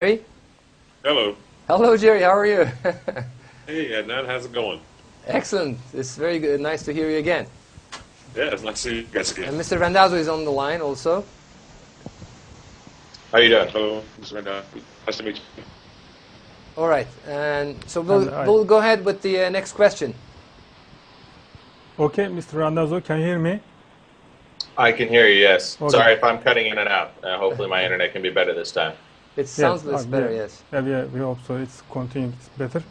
Jerry? Hello. Hello, Jerry. How are you? Hey, Adnan, how's it going? Excellent. It's very good. Nice to hear you again. Yeah, it's nice to see you guys again. And Mr. Randazzo is on the line also. How you doing? Hello, Mr. Randall. Nice to meet you. All right. And so And we'll go ahead with the next question. okay, Mr. Randazzo, can you hear me? I can hear you, yes. Okay. Sorry if I'm cutting in and out. Hopefully my internet can be better this time. It sounds less better, yes. Yeah, we hope so. It's continuing better.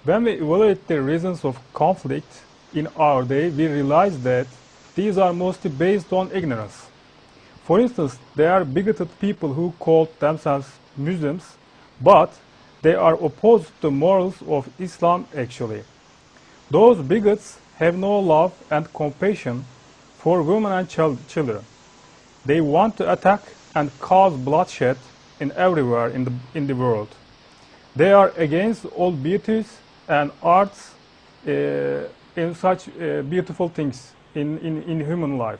When we evaluate the reasons of conflict in our day, we realize that these are mostly based on ignorance. For instance, there are bigoted people who call themselves Muslims, but they are opposed to the morals of Islam actually. Those bigots have no love and compassion for women and children. They want to attack and cause bloodshed everywhere in the world. They are against all beauties and arts in such beautiful things in human life.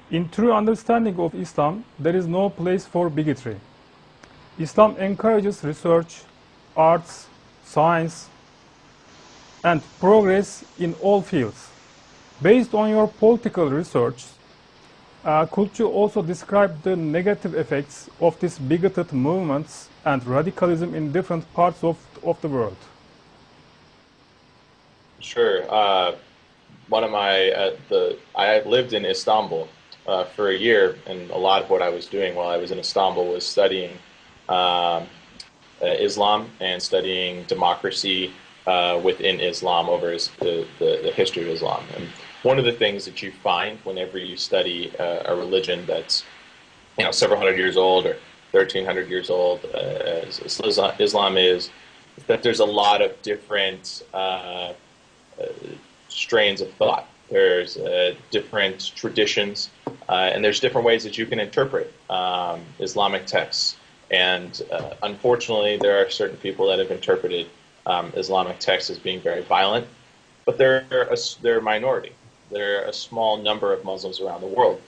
In true understanding of Islam, there is no place for bigotry. Islam encourages research, arts, science, and progress in all fields. Based on your political research, could you also describe the negative effects of these bigoted movements and radicalism in different parts of the world? Sure. I lived in Istanbul for a year, and a lot of what I was doing while I was in Istanbul was studying Islam and studying democracy within Islam over the history of Islam. And one of the things that you find whenever you study a religion that's several hundred years old or 1,300 years old, as Islam is, that there's a lot of different strains of thought. There's different traditions, and there's different ways that you can interpret Islamic texts. And unfortunately, there are certain people that have interpreted Islamic texts as being very violent, but they're a minority. They're a small number of Muslims around the world.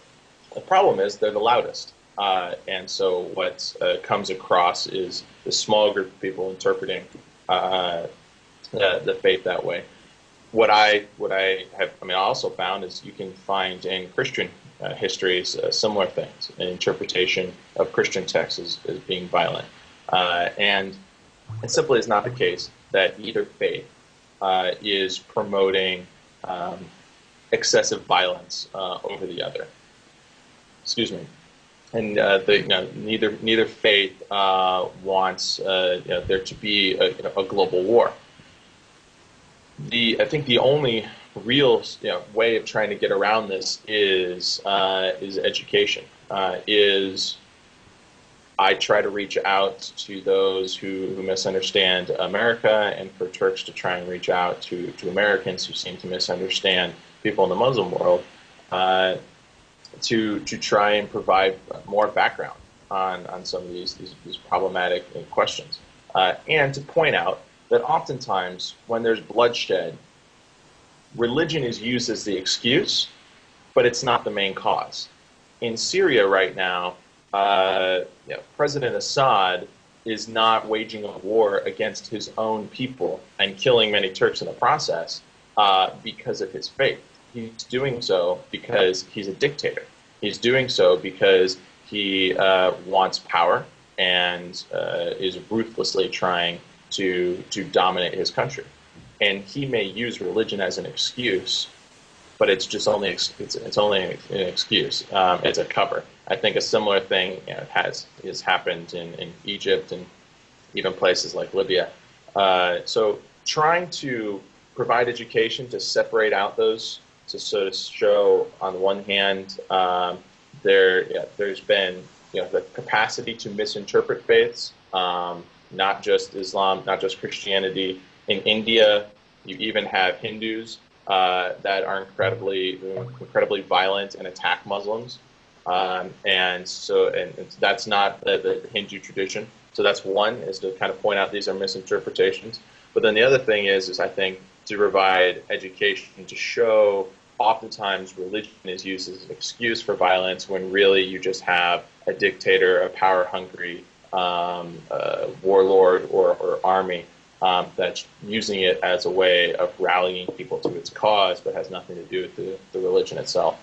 The problem is they're the loudest. And so what comes across is the small group of people interpreting the faith that way. What I also found is you can find in Christian histories similar things, an interpretation of Christian texts as being violent. And it simply is not the case that either faith is promoting excessive violence over the other. Excuse me. And neither faith wants there to be a global war. I think the only real way of trying to get around this is education. I try to reach out to those who misunderstand America, and for Turks to try and reach out to Americans who seem to misunderstand people in the Muslim world, to try and provide more background on some of these problematic questions, and to point out that oftentimes when there's bloodshed, religion is used as the excuse, but it's not the main cause. In Syria right now, President Assad is not waging a war against his own people and killing many Turks in the process because of his faith. He's doing so because he's a dictator. He's doing so because he wants power and is ruthlessly trying to dominate his country. And he may use religion as an excuse, but it's just only it's only an excuse. It's a cover. I think a similar thing has happened in Egypt and even places like Libya. So trying to provide education to separate out those, to sort of show on the one hand there's been the capacity to misinterpret faiths, not just Islam, not just Christianity. In India, you even have Hindus that are incredibly violent and attack Muslims, and that's not the Hindu tradition. So that's one, is to kind of point out these are misinterpretations. But then the other thing is I think to provide education to show oftentimes religion is used as an excuse for violence when really you just have a dictator, a power-hungry warlord or army that's using it as a way of rallying people to its cause, but has nothing to do with the religion itself.